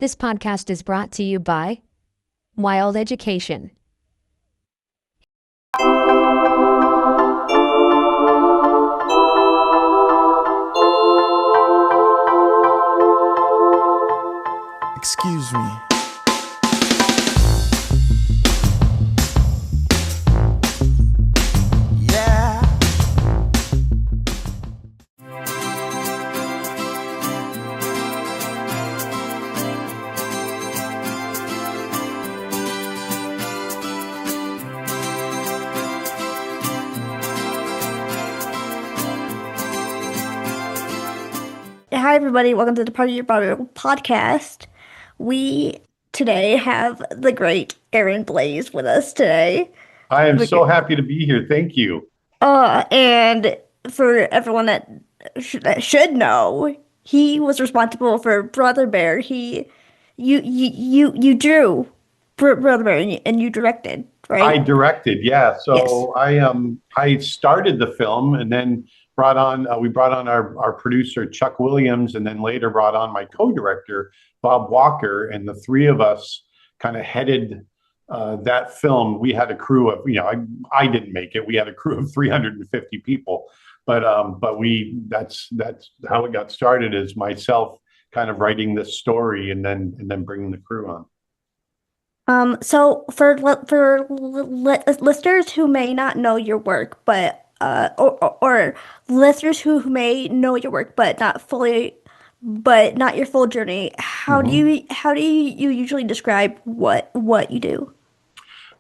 This podcast is brought to you by Wild Education. Excuse me. Yeah. Hi, everybody. Welcome to the Your Broadway World Podcast. We today have the great Aaron Blaise with us today. I am so happy to be here. Thank you. And for everyone that should know, he was responsible for Brother Bear. You drew Brother Bear and you directed, right? I directed, yeah. So Yes. I started the film and then we brought on our producer Chuck Williams, and then later brought on my co-director Bob Walker, and the three of us kind of headed that film. We had a crew of, I didn't make it. We had a crew of 350 people, but that's how it got started, is myself kind of writing this story and then bringing the crew on. So for listeners who may not know your work, but or listeners who may know your work but not your full journey, how do Mhm. you usually describe what you do?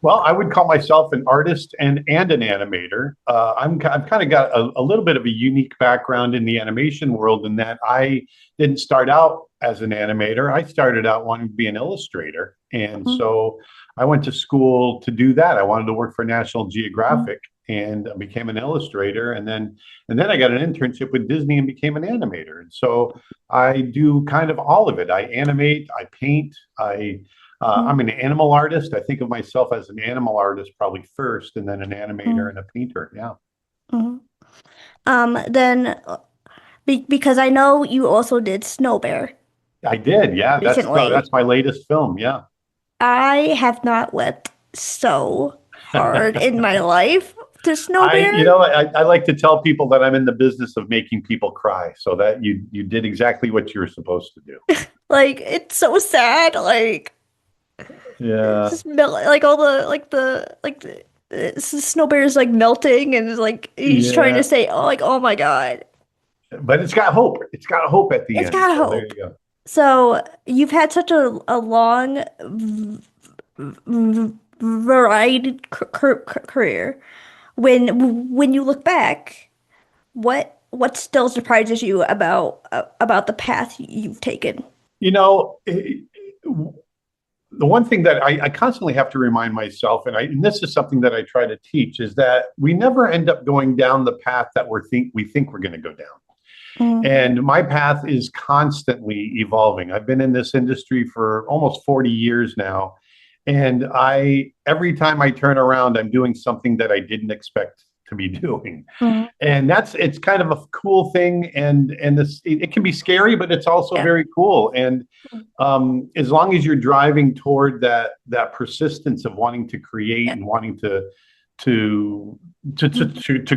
Well, I would call myself an artist and an animator. I've kind of got a little bit of a unique background in the animation world, in that I didn't start out as an animator. I started out wanting to be an illustrator, and Mhm. so I went to school to do that. I wanted to work for National Geographic and became an illustrator, and then I got an internship with Disney and became an animator. And so I do kind of all of it. I animate, I paint, I'm an animal artist. I think of myself as an animal artist probably first, and then an animator and a painter. Yeah, Mhm. Then because I know you also did Snow Bear I did. Yeah, recently. that's my latest film. Yeah. I have not wept so hard in my life to Snow I, Bear. you know, I like to tell people that I'm in the business of making people cry, so that you did exactly what you were supposed to do. Like, it's so sad. Like, it's Yeah, just like all the Snow Bear is like melting, and is like he's trying to yeah, say, oh my God, but it's got hope. It's got hope at the it's end. got So there hope. you go. So you've had such a long varied career. When you look back, what still surprises you about the path you've taken? You know, the one thing that I constantly have to remind myself, and this is something that I try to teach, is that we never end up going down the path that we think we're going to go down. Mm, And my path is constantly evolving. I've been in this industry for almost 40 years now. And every time I turn around, I'm doing something that I didn't expect to be doing. mm, And it's kind of a cool thing. And it can be scary, but it's also yeah. very cool. And as long as you're driving toward that persistence of wanting to create Yeah. and wanting to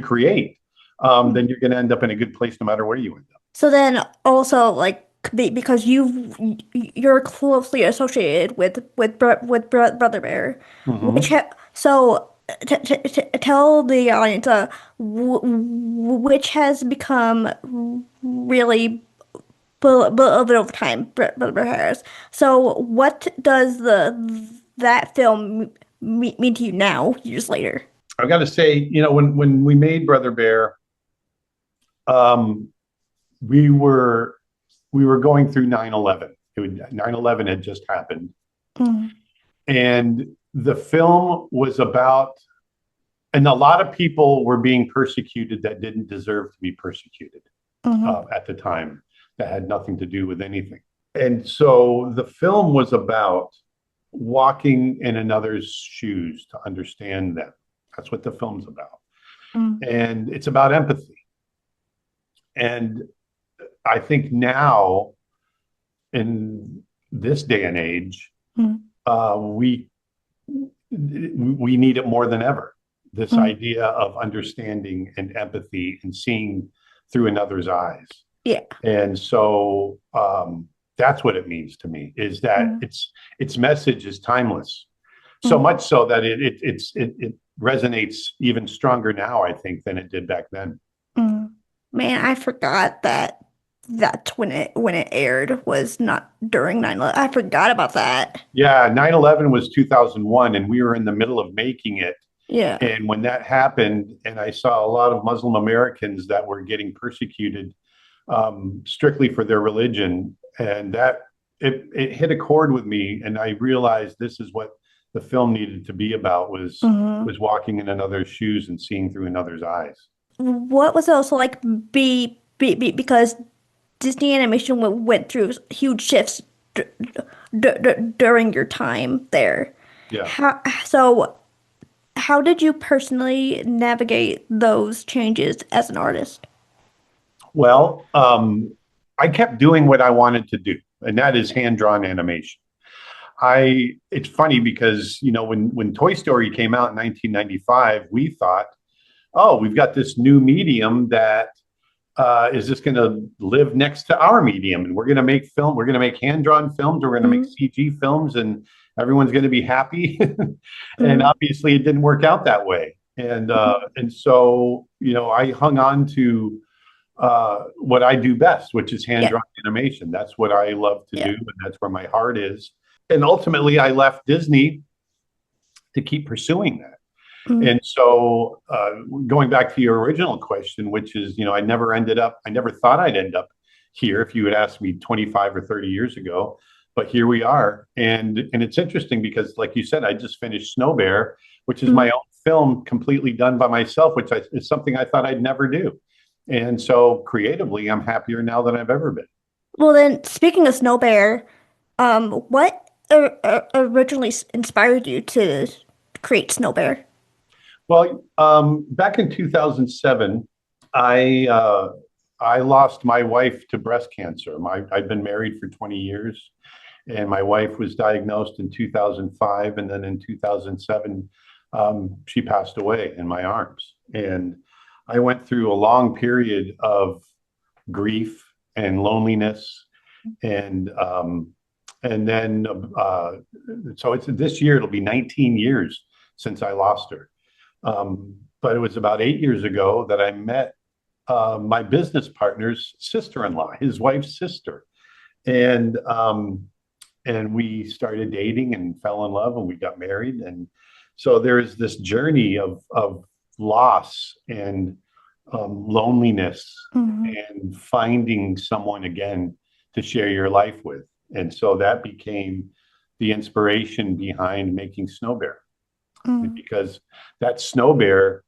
create, then you're going to end up in a good place no matter where you end up. So then also like because you're closely associated with Brother Bear, which Hmm. so tell the audience which has become really beloved over time, Brother Bear has. So what does that film mean to you now, years later? I've got to say, when we made Brother Bear, um, we were we were going through 9/11. 9/11 had just happened, Mm, and the film was about, and a lot of people were being persecuted that didn't deserve to be persecuted mhm, at the time, that had nothing to do with anything. And so the film was about walking in another's shoes to understand them. That's what the film's about. mm, And it's about empathy. And I think now, in this day and age, Mm. we need it more than ever. This idea of understanding and empathy and seeing through another's eyes. Yeah. And so that's what it means to me, is that its message is timeless. So much so that it resonates even stronger now, I think, than it did back then. Man, I forgot that's when it aired was not during 9/11. I forgot about that. Yeah, 9/11 was 2001, and we were in the middle of making it. Yeah. And when that happened, and I saw a lot of Muslim Americans that were getting persecuted strictly for their religion, and that it hit a chord with me, and I realized this is what the film needed to be about, was walking in another's shoes and seeing through another's eyes. What was it also like because Disney animation went through huge shifts during your time there. Yeah. How did you personally navigate those changes as an artist? Well, I kept doing what I wanted to do, and that is hand-drawn animation. It's funny because, when Toy Story came out in 1995, we thought, oh, we've got this new medium that is just going to live next to our medium, and we're going to make film. We're going to make hand-drawn films. We're going to make CG films, and everyone's going to be happy. And obviously, it didn't work out that way. And so, I hung on to what I do best, which is hand-drawn animation. That's what I love to do, and that's where my heart is. And ultimately, I left Disney to keep pursuing that. And so going back to your original question, which is, I never thought I'd end up here if you had asked me 25 or 30 years ago, but here we are. And it's interesting because, like you said, I just finished Snow Bear, which is my own film completely done by myself, which is something I thought I'd never do. And so creatively, I'm happier now than I've ever been. Well, then, speaking of Snow Bear, what originally inspired you to create Snow Bear? Well, back in 2007, I lost my wife to breast cancer. I'd been married for 20 years, and my wife was diagnosed in 2005, and then in 2007, she passed away in my arms. And I went through a long period of grief and loneliness, and then so this year it'll be 19 years since I lost her. But it was about 8 years ago that I met my business partner's sister-in-law, his wife's sister, and we started dating and fell in love, and we got married. And so there is this journey of loss and loneliness and finding someone again to share your life with. And so that became the inspiration behind making Snow Bear. Because that Snow Bear,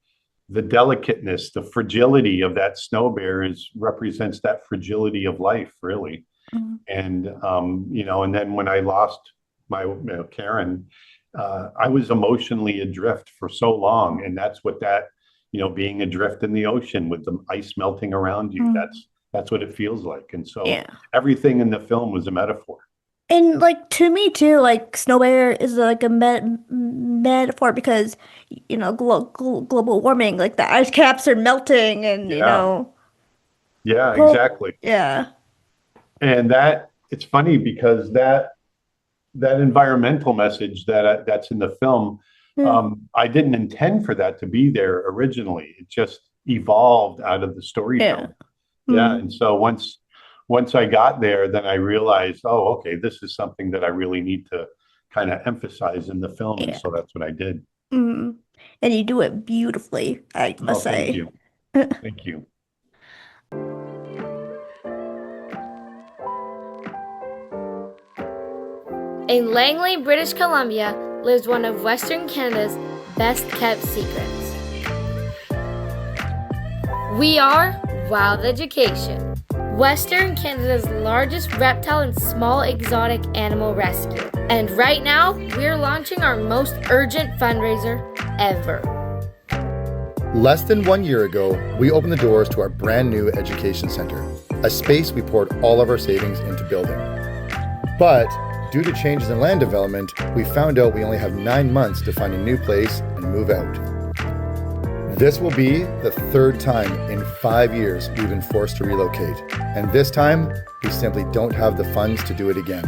the delicateness, the fragility of that Snow Bear represents that fragility of life, really. And and then when I lost my Karen, I was emotionally adrift for so long, and that's what that being adrift in the ocean with the ice melting around you, that's what it feels like. And so everything in the film was a metaphor. And to me too, Snow Bear is like a metaphor because global warming, the ice caps are melting, and Yeah, exactly. Yeah. And it's funny because that environmental message that's in the film, I didn't intend for that to be there originally. It just evolved out of the storytelling. And so once I got there, then I realized, oh, okay, this is something that I really need to kind of emphasize in the film. And so that's what I did. And you do it beautifully, I must say. Thank you. Thank you. In Langley, British Columbia, lives one of Western Canada's best-kept secrets. We are Wild Education, Western Canada's largest reptile and small exotic animal rescue. And right now, we're launching our most urgent fundraiser ever. Less than 1 year ago, we opened the doors to our brand new education center, a space we poured all of our savings into building. But due to changes in land development, we found out we only have 9 months to find a new place and move out. This will be the third time in 5 years we've been forced to relocate, and this time we simply don't have the funds to do it again.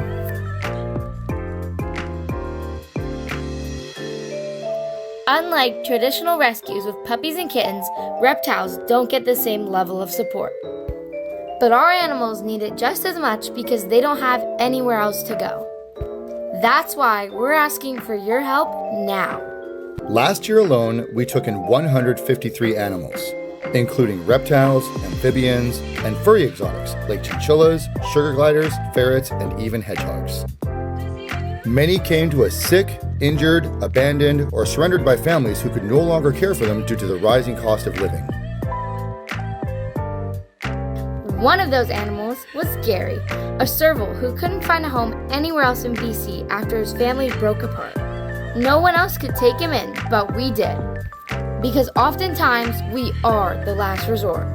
Unlike traditional rescues with puppies and kittens, reptiles don't get the same level of support. But our animals need it just as much because they don't have anywhere else to go. That's why we're asking for your help now. Last year alone, we took in 153 animals, including reptiles, amphibians, and furry exotics like chinchillas, sugar gliders, ferrets, and even hedgehogs. Many came to us sick, injured, abandoned, or surrendered by families who could no longer care for them due to the rising cost of living. One of those animals was Gary, a serval who couldn't find a home anywhere else in BC after his family broke apart. No one else could take him in, but we did. Because oftentimes, we are the last resort.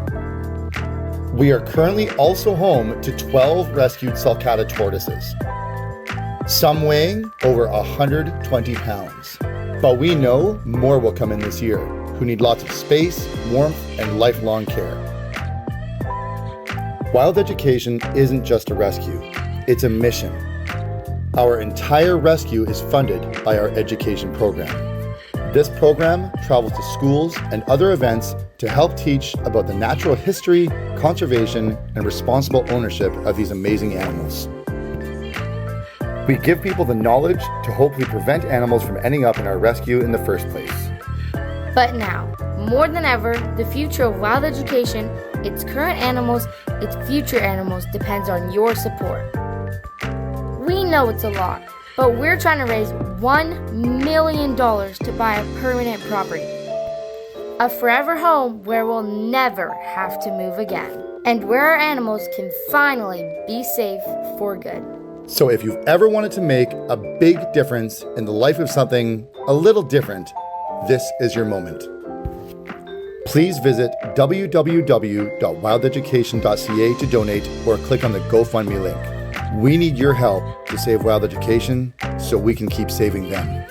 We are currently also home to 12 rescued sulcata tortoises, some weighing over 120 pounds. But we know more will come in this year, who need lots of space, warmth, and lifelong care. Wild education isn't just a rescue, it's a mission. Our entire rescue is funded by our education program. This program travels to schools and other events to help teach about the natural history, conservation, and responsible ownership of these amazing animals. We give people the knowledge to hopefully prevent animals from ending up in our rescue in the first place. But now, more than ever, the future of wild education, its current animals, its future animals depends on your support. We know it's a lot, but we're trying to raise $1 million to buy a permanent property. A forever home where we'll never have to move again, and where our animals can finally be safe for good. So if you've ever wanted to make a big difference in the life of something a little different, this is your moment. Please visit www.wildeducation.ca to donate or click on the GoFundMe link. We need your help to save wild education so we can keep saving them.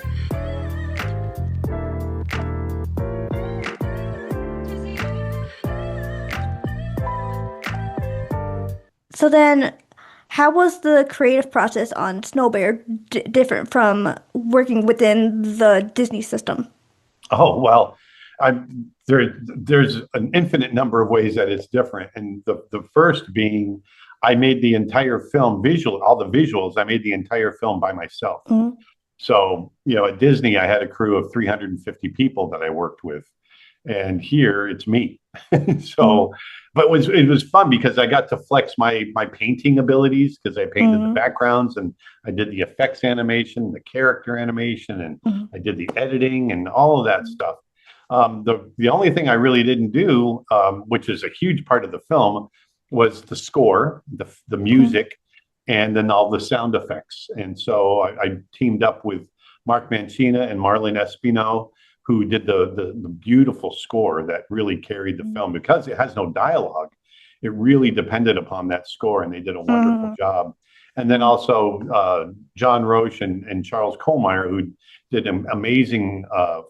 So then, how was the creative process on Snow Bear different from working within the Disney system? Oh, well, there's an infinite number of ways that it's different. And the first being, I made the entire film all the visuals, I made the entire film by myself. Mm-hmm. So, at Disney, I had a crew of 350 people that I worked with. And here it's me. So, but it was fun because I got to flex my painting abilities because I painted the backgrounds and I did the effects animation, the character animation, and I did the editing and all of that stuff. The only thing I really didn't do, which is a huge part of the film, was the score, the music, and then all the sound effects. And so I teamed up with Mark Mancina and Marlene Espino, who did the beautiful score that really carried the film. Because it has no dialogue, it really depended upon that score, and they did a wonderful job. And then also John Roche and Charles Kohlmeyer, who did amazing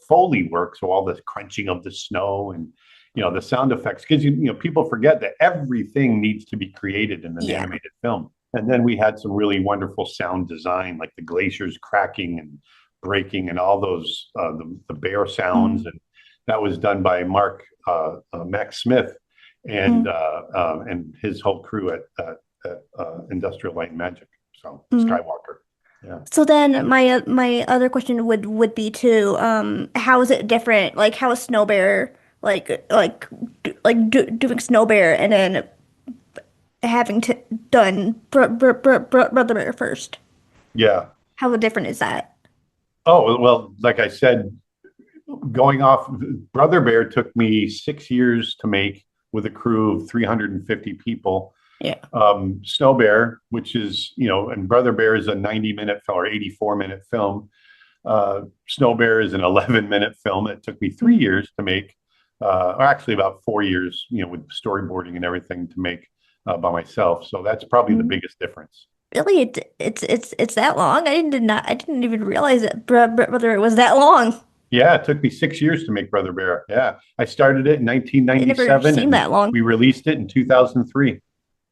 Foley work, so all the crunching of the snow and the sound effects, because people forget that everything needs to be created in an animated film. And then we had some really wonderful sound design, like the glaciers cracking and breaking and all those the bear sounds, and that was done by Max Smith and his whole crew at Industrial Light and Magic. So Skywalker. Yeah. So then my other question would be too, how is it different? Like, how is Snow Bear doing Snow Bear and then having done Brother Bear first? Yeah. How different is that? Oh, well, like I said, going off, Brother Bear took me 6 years to make with a crew of 350 people. Yeah. Snow Bear, which is, and Brother Bear is a 90-minute film or 84-minute film. Snow Bear is an 11-minute film. It took me 3 years to make, or actually about 4 years, with storyboarding and everything to make by myself. So that's probably the biggest difference. Really, it's that long? I didn't even realize it, brother, it was that long. Yeah, it took me 6 years to make Brother Bear. Yeah, I started it in I never 1997 seen and that long. we released it in 2003.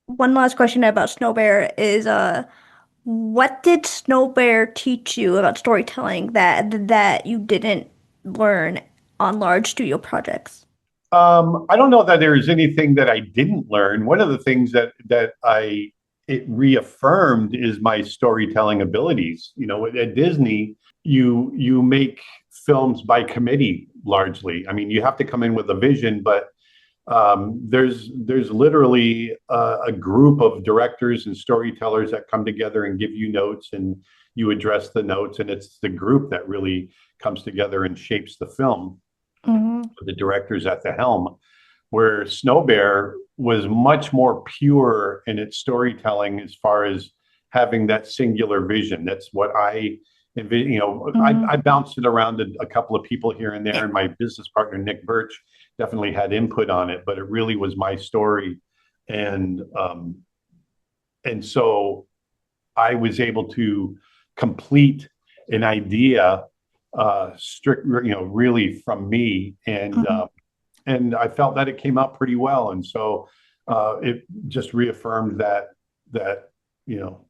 One last question about Snow Bear is what did Snow Bear teach you about storytelling that you didn't learn on large studio projects? I don't know that there's anything that I didn't learn. One of the things that it reaffirmed is my storytelling abilities. You know, at Disney, you make films by committee largely. I mean, you have to come in with a vision, but there's literally a group of directors and storytellers that come together and give you notes, and you address the notes, and it's the group that really comes together and shapes the film. Mm-hmm. The directors at the helm, where Snow Bear was much more pure in its storytelling as far as having that singular vision. That's what I envision. You know, Mm-hmm. I bounced it around a couple of people here and there, and my business partner Nick Birch definitely had input on it, but it really was my story, and so I was able to complete an idea strict, you know, really from me, Mm-hmm. and I felt that it came out pretty well, and so it just reaffirmed that you know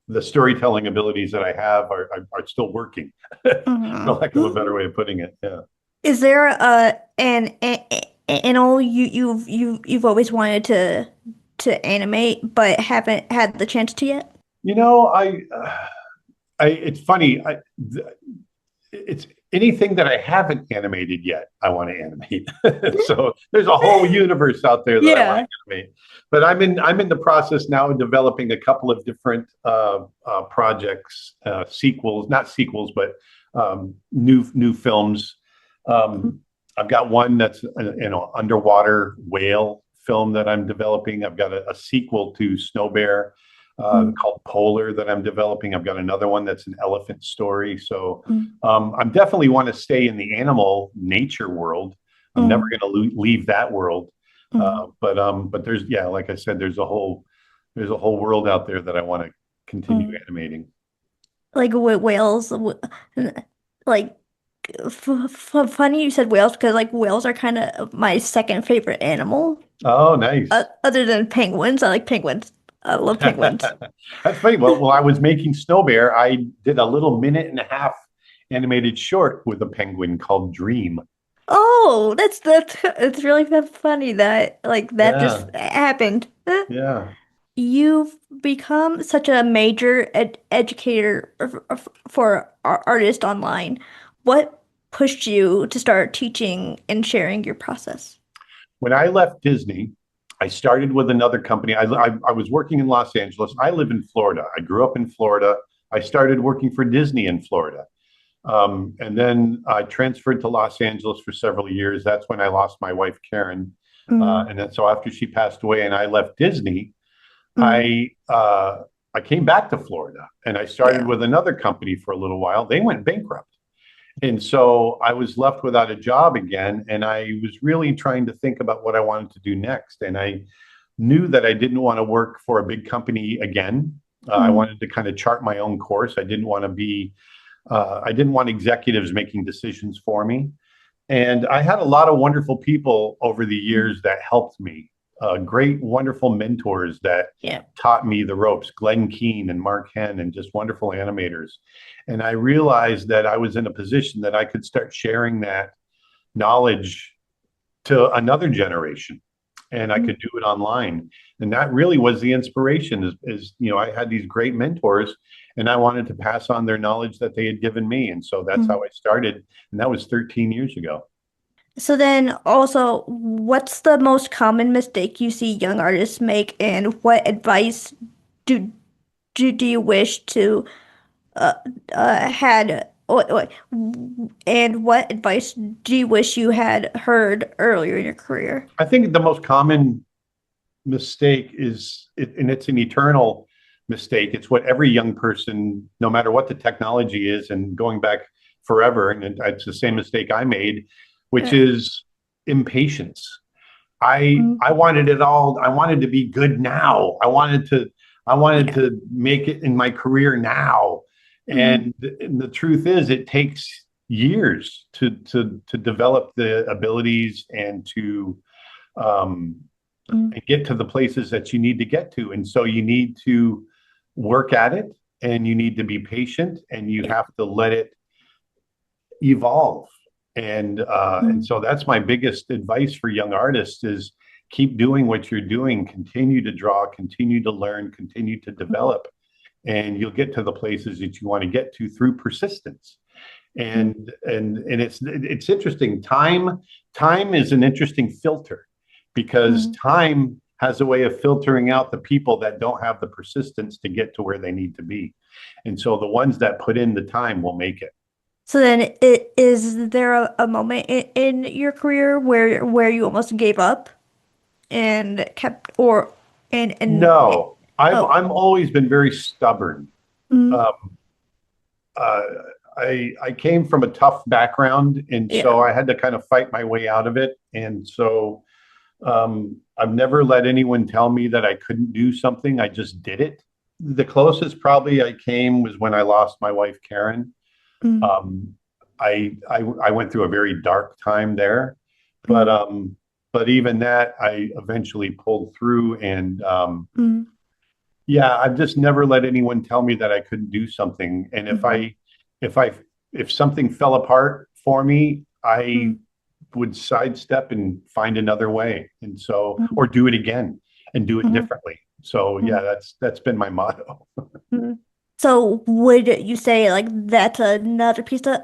the storytelling abilities that I have are still working, for lack of a better way of putting it. Yeah. Is there an animal you've always wanted to animate but haven't had the chance to yet? You know, it's funny. It's anything that I haven't animated yet, I want to animate. So there's a whole universe out there that I want to animate. But I'm in the process now of developing a couple of different projects, sequels, not sequels, but new films. I've got one that's underwater whale film that I'm developing. I've got a sequel to Snow Bear called Polar that I'm developing. I've got another one that's an elephant story. So I'm definitely want to stay in the animal nature world. I'm never going to leave that world. But there's, yeah, like I said, there's a whole world out there that I want to continue animating. Like whales, like funny you said whales because like whales are kind of my second favorite animal. Oh, nice. Other than penguins, I like penguins. I love penguins. That's funny. Well, while I was making Snow Bear, I did a little minute and a half animated short with a penguin called Dream. Oh, that's it's really funny that like that Yeah, just happened. yeah. You've become such a major educator for artists online. What pushed you to start teaching and sharing your process? When I left Disney, I started with another company. I was working in Los Angeles. I live in Florida. I grew up in Florida. I started working for Disney in Florida. And then I transferred to Los Angeles for several years. That's when I lost my wife, Karen. Mm, And then so after she passed away and I left Disney, mm, I came back to Florida and I started yeah. with another company for a little while. They went bankrupt. And so I was left without a job again. And I was really trying to think about what I wanted to do next. And I knew that I didn't want to work for a big company again. I Mm, wanted to kind of chart my own course. I didn't want executives making decisions for me. And I had a lot of wonderful people over the mm, years that helped me. Great, wonderful mentors that yeah. taught me the ropes, Glenn Keane and Mark Henn, and just wonderful animators. And I realized that I was in a position that I could start sharing that knowledge to another generation, and I Mm, could do it online. And that really was the inspiration is you know, I had these great mentors and I wanted to pass on their knowledge that they had given me. And so that's mm. how I started. And that was 13 years ago. So then also, what's the most common mistake you see young artists make, and what advice do do you wish to uh, had and what advice do you wish you had heard earlier in your career? I think the most common mistake and it's an eternal mistake. It's what every young person, no matter what the technology is, and going back forever, and it's the same mistake I made, which Yeah. is impatience. I Mm, I wanted it all. I wanted to be good now. I wanted Yeah. to make it in my career now. Mhm. And the truth is, it takes years to develop the abilities and to um, Mhm. and get to the places that you need to get to. And so you need to work at it, and you need to be patient, and you Yeah. have to let it evolve. And Mhm. so that's my biggest advice for young artists is keep doing what you're doing, continue to draw, continue to learn, continue to develop, and you'll get to the places that you want to get to through persistence. Mhm. And it's interesting. Time is an interesting filter because Mhm. time has a way of filtering out the people that don't have the persistence to get to where they need to be. And so the ones that put in the time will make it. So then, is there a moment in your career where you almost gave up and kept or and No, oh. I'm always been very stubborn. Mhm. Um, uh, I came from a tough background, and so Yeah. I had to kind of fight my way out of it. And so I've never let anyone tell me that I couldn't do something. I just did it. The closest probably I came was when I lost my wife, Karen. Mhm. Um, I went through a very dark time there, but Mhm. um, but even that I eventually pulled through. And Mhm. yeah, I've just never let anyone tell me that I couldn't do something. And Mhm. if I, if something fell apart for me, I Mhm. would sidestep and find another way. And so, Mhm. or do it again and do it Mhm. differently. So yeah, Mhm. that's been my motto. Mhm. So would you say like that's another piece of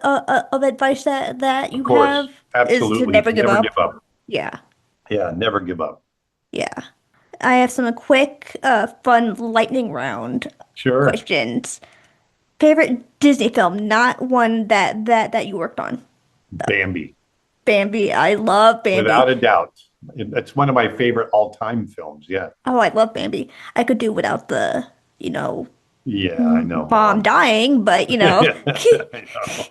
advice that Of you course, have is to absolutely. never give Never give up? up. Yeah. Yeah, never give up. Yeah. I have some quick, fun lightning round Sure. questions. Favorite Disney film, not one that you worked on. Bambi, Bambi. I love without Bambi. a doubt. It's one of my favorite all-time films. Yeah. Oh, I love Bambi. I could do without the, you know, Yeah, I know, mom Mom. dying, but Yeah, I know.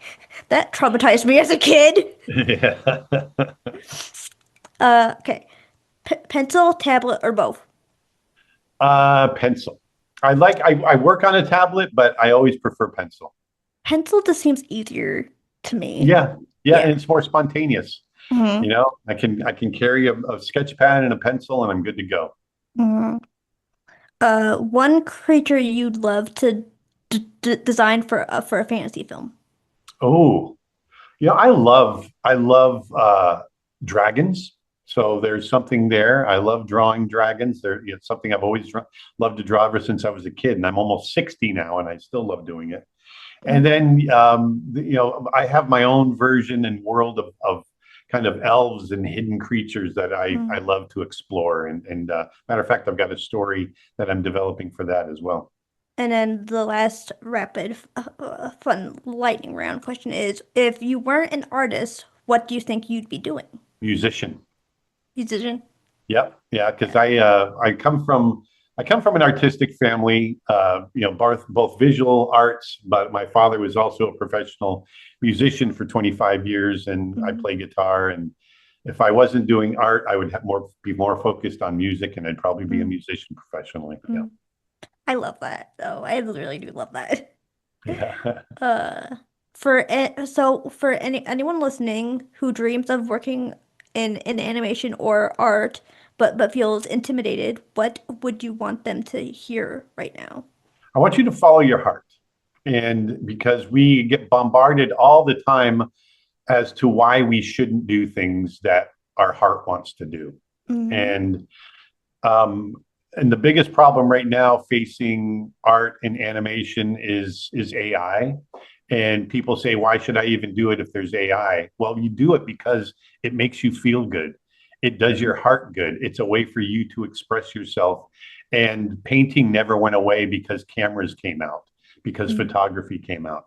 that traumatized me as a kid. Yeah. Okay. Pencil, tablet, or both? Pencil. I work on a tablet, but I always prefer pencil. Pencil just seems easier to me. Yeah. Yeah, and Yeah. it's more spontaneous. You hmm know, I can carry a sketch pad and a pencil and I'm good to go. hmm one creature you'd love to d design for a fantasy film. Oh, I love dragons. So there's something there. I love drawing dragons. It's something I've always loved to draw ever since I was a kid, and I'm almost 60 now, and I still love doing it. And then I have my own version and world of kind of elves and hidden creatures that I Mm-hmm. love to explore. And matter of fact, I've got a story that I'm developing for that as well. And then the last rapid, fun lightning round question is, if you weren't an artist, what do you think you'd be doing? Musician. Musician? Yep. Yeah, because Yeah. I come from an artistic family, both visual arts, but my father was also a professional musician for 25 years, and I Mhm. play guitar. And if I wasn't doing art, I would be more focused on music, and I'd probably be a mm musician professionally. Yeah. mm. I love that, though. I really do love that. Yeah. Uh, for anyone listening who dreams of working in animation or art, but feels intimidated, what would you want them to hear right now? I want you to follow your heart. And because we get bombarded all the time as to why we shouldn't do things that our heart wants to do. Mm-hmm. And um, and the biggest problem right now facing art and animation is AI. And people say, why should I even do it if there's AI? Well, you do it because it makes you feel good. It does your heart good. It's a way for you to express yourself. And painting never went away because cameras came out, because photography came out.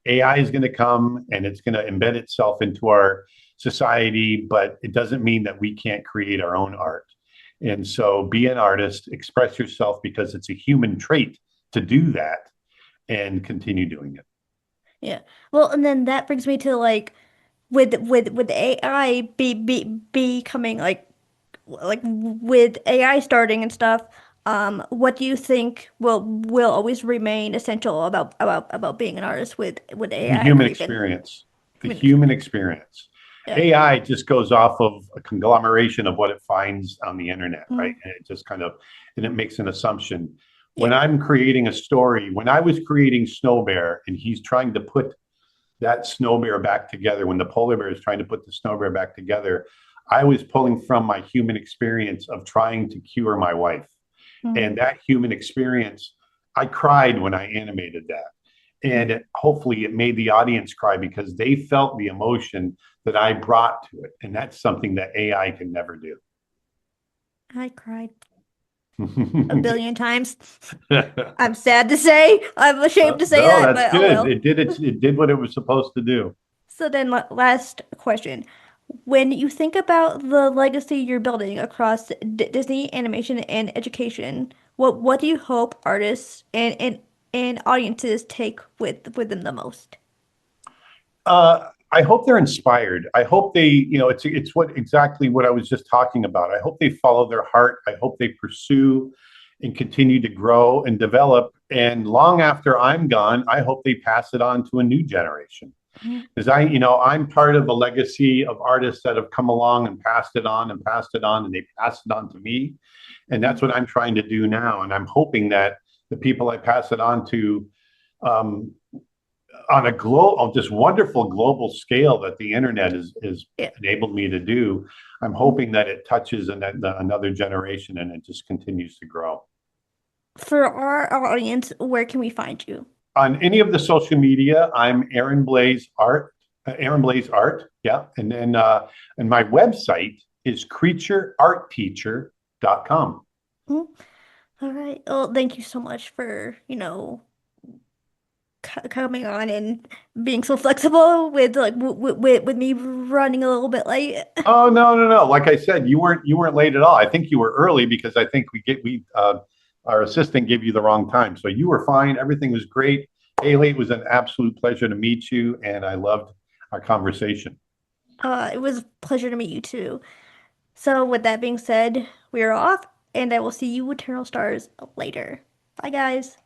AI is going to come and it's going to embed itself into our society, but it doesn't mean that we can't create our own art. And so be an artist, express yourself because it's a human trait to do that and continue doing it. Yeah. Well, and then that brings me to like with AI becoming like with AI starting and stuff. What do you think will always remain essential about being an artist with The AI human or even experience. The human human experience? experience. Yeah. AI just goes off of a conglomeration of what it finds on the internet, right? Mm, And it just kind of, and it makes an assumption. When yeah. I'm creating a story, when I was creating Snow Bear and he's trying to put that snow bear back together, when the polar bear is trying to put the snow bear back together, I was pulling from my human experience of trying to cure my wife. Mm. And that human experience, I cried when I animated that. And hopefully it made the audience cry because they felt the emotion that I brought to it. And that's something that AI can never do. I cried a billion times. I'm sad to say. I'm ashamed to say No, that, that's but oh good. well. It did what it was supposed to do. So then, last question. When you think about the legacy you're building across Disney animation and education, what do you hope artists and audiences take with them the most? I hope they're inspired. I hope they, it's what exactly what I was just talking about. I hope they follow their heart. I hope they pursue and continue to grow and develop. And long after I'm gone, I hope they pass it on to a new generation. Mhm. Because I'm part of a legacy of artists that have come along and passed it on and passed it on, and they passed it on to me. And that's what I'm trying to do now. And I'm hoping that the people I pass it on to, um, on a on this wonderful global scale that the internet is Yeah. enabled me to do, I'm hoping that it touches another generation and it just continues to grow. For our audience, where can we find you? On any of the social media, I'm Aaron Blaise Art, Aaron Blaise Art, yeah. And then and my website is creatureartteacher.com. Mhm. All right. Well, thank you so much for, coming on and being so flexible with with me running a little bit late. Oh, no, no, no. Like I said, you weren't late at all. I think you were early because I think our assistant gave you the wrong time. So you were fine. Everything was great. Haley, it was an absolute pleasure to meet you, and I loved our conversation. It was a pleasure to meet you too. So with that being said, we are off, and I will see you Eternal Stars later. Bye, guys.